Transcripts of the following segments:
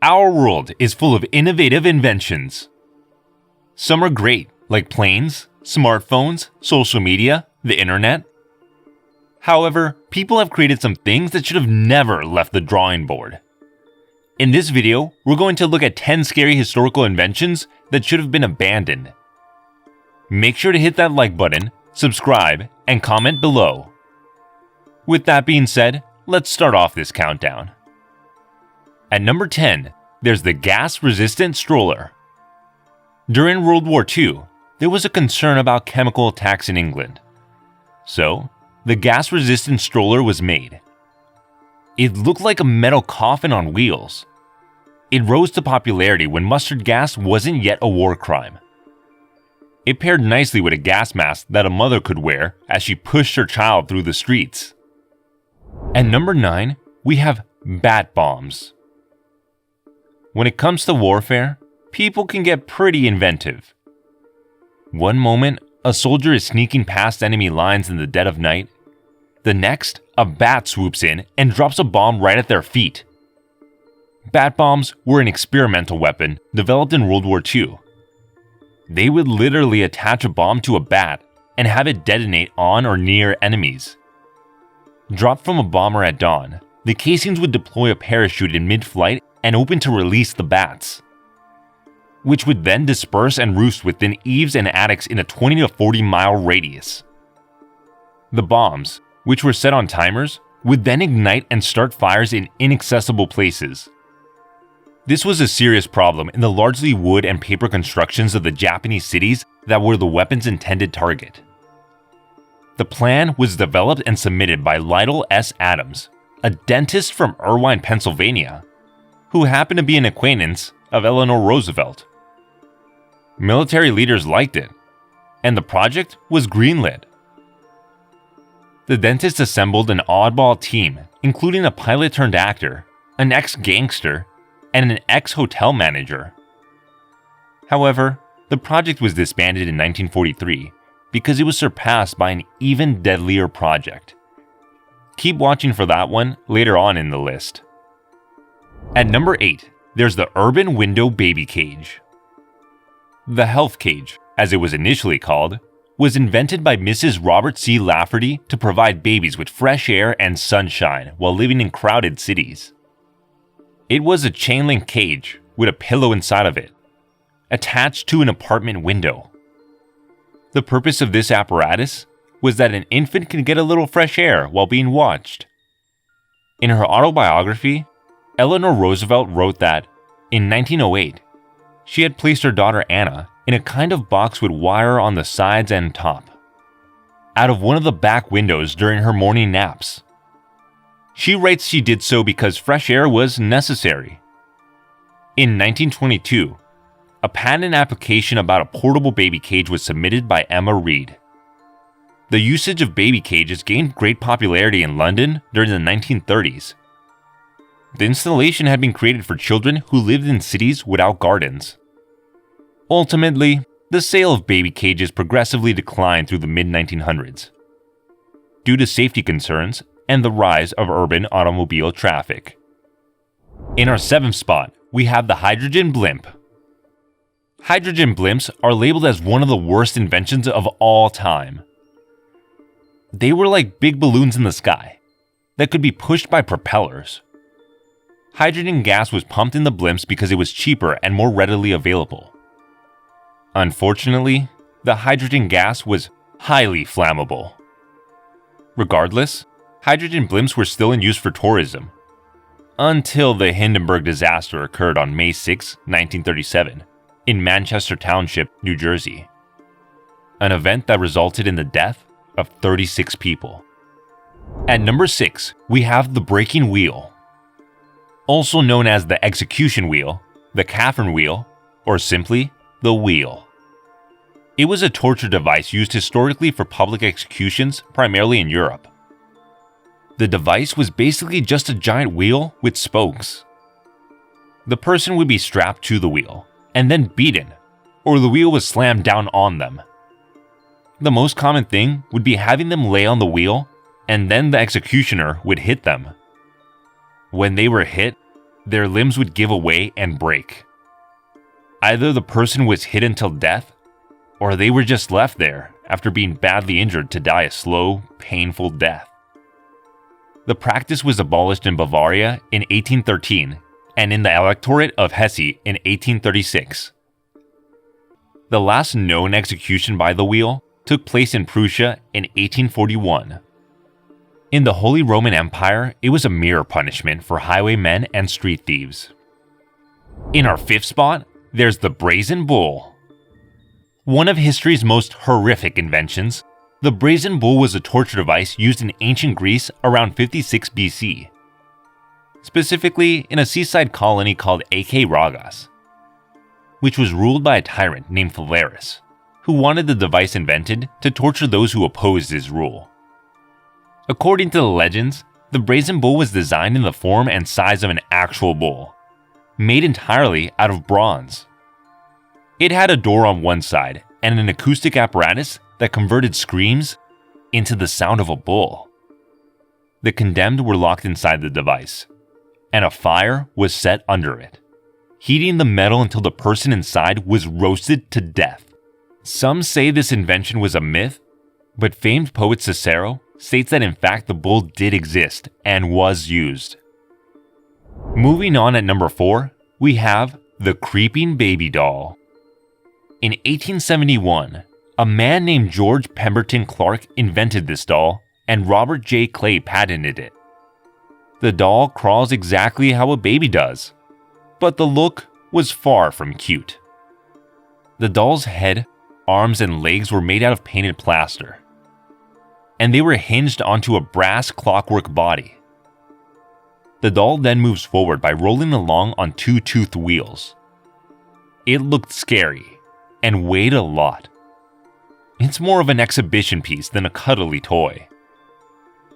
Our world is full of innovative inventions. Some are great, like planes, smartphones, social media, the internet. However, people have created some things that should have never left the drawing board. In this video, we're going to look at 10 scary historical inventions that should have been abandoned. Make sure to hit that like button, subscribe, and comment below. With that being said, let's start off this countdown. At number 10, there's the gas-resistant stroller. During World War II, there was a concern about chemical attacks in England. So, the gas-resistant stroller was made. It looked like a metal coffin on wheels. It rose to popularity when mustard gas wasn't yet a war crime. It paired nicely with a gas mask that a mother could wear as she pushed her child through the streets. At number 9, we have bat bombs. When it comes to warfare, people can get pretty inventive. One moment, a soldier is sneaking past enemy lines in the dead of night. The next, a bat swoops in and drops a bomb right at their feet. Bat bombs were an experimental weapon developed in World War II. They would literally attach a bomb to a bat and have it detonate on or near enemies. Dropped from a bomber at dawn, the casings would deploy a parachute in mid-flight and open to release the bats, which would then disperse and roost within eaves and attics in a 20 to 40 mile radius. The bombs, which were set on timers, would then ignite and start fires in inaccessible places. This was a serious problem in the largely wood and paper constructions of the Japanese cities that were the weapon's intended target. The plan was developed and submitted by Lytle S. Adams, a dentist from Irvine, Pennsylvania, who happened to be an acquaintance of Eleanor Roosevelt. Military leaders liked it, and the project was greenlit. The dentist assembled an oddball team, including a pilot-turned-actor, an ex-gangster, and an ex-hotel manager. However, the project was disbanded in 1943 because it was surpassed by an even deadlier project. Keep watching for that one later on in the list. At number 8, there's the Urban Window Baby Cage. The Health Cage, as it was initially called, was invented by Mrs. Robert C. Lafferty to provide babies with fresh air and sunshine while living in crowded cities. It was a chain-link cage with a pillow inside of it, attached to an apartment window. The purpose of this apparatus was that an infant could get a little fresh air while being watched. In her autobiography, Eleanor Roosevelt wrote that, in 1908, she had placed her daughter Anna in a kind of box with wire on the sides and top, out of one of the back windows during her morning naps. She writes she did so because fresh air was necessary. In 1922, a patent application about a portable baby cage was submitted by Emma Reed. The usage of baby cages gained great popularity in London during the 1930s. The installation had been created for children who lived in cities without gardens. Ultimately, the sale of baby cages progressively declined through the mid-1900s, due to safety concerns and the rise of urban automobile traffic. In our 7th spot, we have the hydrogen blimp. Hydrogen blimps are labeled as one of the worst inventions of all time. They were like big balloons in the sky that could be pushed by propellers. Hydrogen gas was pumped in the blimps because it was cheaper and more readily available. Unfortunately, the hydrogen gas was highly flammable. Regardless, hydrogen blimps were still in use for tourism, until the Hindenburg disaster occurred on May 6, 1937, in Manchester Township, New Jersey. An event that resulted in the death of 36 people. At number 6, we have the breaking wheel. Also known as the execution wheel, the Catherine wheel, or simply the wheel. It was a torture device used historically for public executions, primarily in Europe. The device was basically just a giant wheel with spokes. The person would be strapped to the wheel, and then beaten, or the wheel was slammed down on them. The most common thing would be having them lay on the wheel, and then the executioner would hit them. When they were hit, their limbs would give away and break. Either the person was hit until death, or they were just left there after being badly injured to die a slow, painful death. The practice was abolished in Bavaria in 1813 and in the Electorate of Hesse in 1836. The last known execution by the wheel took place in Prussia in 1841. In the Holy Roman Empire, it was a mere punishment for highwaymen and street thieves. In our fifth spot, there's the Brazen Bull. One of history's most horrific inventions, the Brazen Bull was a torture device used in ancient Greece around 56 BC. Specifically in a seaside colony called Achaearegos, which was ruled by a tyrant named Phalaris, who wanted the device invented to torture those who opposed his rule. According to the legends, the Brazen Bull was designed in the form and size of an actual bull, made entirely out of bronze. It had a door on one side and an acoustic apparatus that converted screams into the sound of a bull. The condemned were locked inside the device, and a fire was set under it, heating the metal until the person inside was roasted to death. Some say this invention was a myth, but famed poet Cicero states that in fact the bull did exist and was used. Moving on at number 4, we have the Creeping Baby Doll. In 1871, a man named George Pemberton Clark invented this doll, and Robert J. Clay patented it. The doll crawls exactly how a baby does, but the look was far from cute. The doll's head, arms, and legs were made out of painted plaster, and they were hinged onto a brass clockwork body. The doll then moves forward by rolling along on 2 toothed wheels. It looked scary and weighed a lot. It's more of an exhibition piece than a cuddly toy.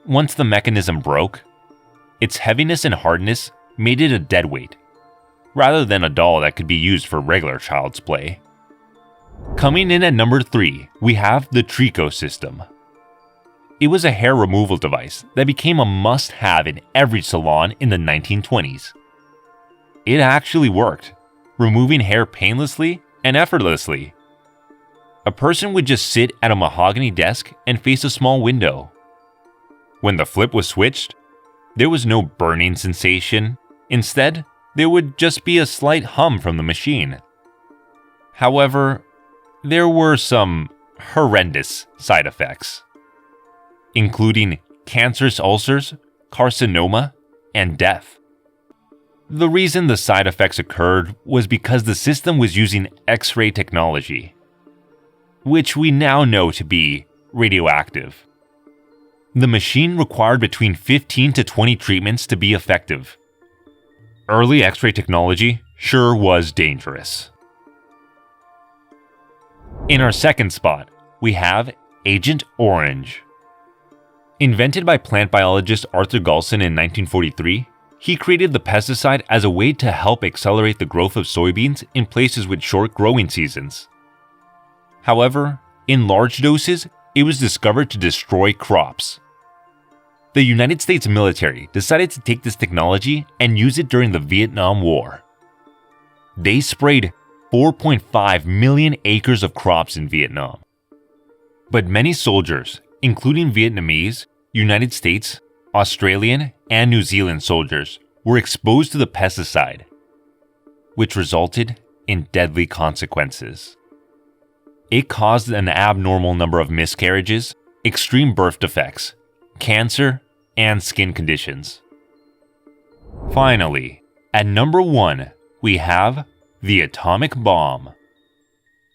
Once the mechanism broke, its heaviness and hardness made it a deadweight, rather than a doll that could be used for regular child's play. Coming in at number 3, we have the Trico system. It was a hair removal device that became a must-have in every salon in the 1920s. It actually worked, removing hair painlessly and effortlessly. A person would just sit at a mahogany desk and face a small window. When the flip was switched, there was no burning sensation. Instead, there would just be a slight hum from the machine. However, there were some horrendous side effects, including cancerous ulcers, carcinoma, and death. The reason the side effects occurred was because the system was using X-ray technology, which we now know to be radioactive. The machine required between 15 to 20 treatments to be effective. Early X-ray technology sure was dangerous. In our second spot, we have Agent Orange. Invented by plant biologist Arthur Galson in 1943, he created the pesticide as a way to help accelerate the growth of soybeans in places with short growing seasons. However, in large doses, it was discovered to destroy crops. The United States military decided to take this technology and use it during the Vietnam War. They sprayed 4.5 million acres of crops in Vietnam. But many soldiers, including Vietnamese, United States, Australian, and New Zealand soldiers, were exposed to the pesticide, which resulted in deadly consequences. It caused an abnormal number of miscarriages, extreme birth defects, cancer, and skin conditions. Finally, at number 1, we have the atomic bomb.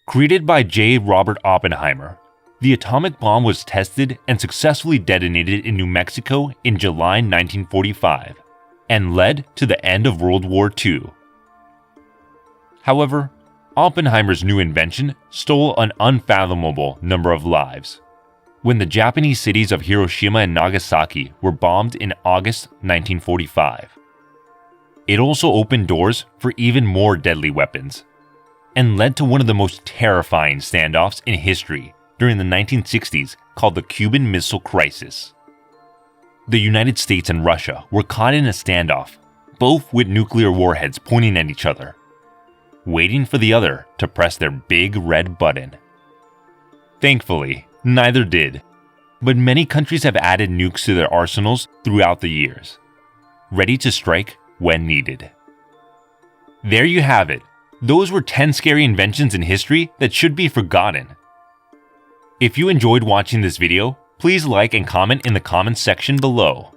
Created by J. Robert Oppenheimer, the atomic bomb was tested and successfully detonated in New Mexico in July 1945 and led to the end of World War II. However, Oppenheimer's new invention stole an unfathomable number of lives when the Japanese cities of Hiroshima and Nagasaki were bombed in August 1945. It also opened doors for even more deadly weapons and led to one of the most terrifying standoffs in history during the 1960s called the Cuban Missile Crisis. The United States and Russia were caught in a standoff both with nuclear warheads pointing at each other, waiting for the other to press their big red button. Thankfully, neither did, but many countries have added nukes to their arsenals throughout the years, ready to strike when needed. There you have it. Those were 10 scary inventions in history that should be forgotten. If you enjoyed watching this video, please like and comment in the comments section below.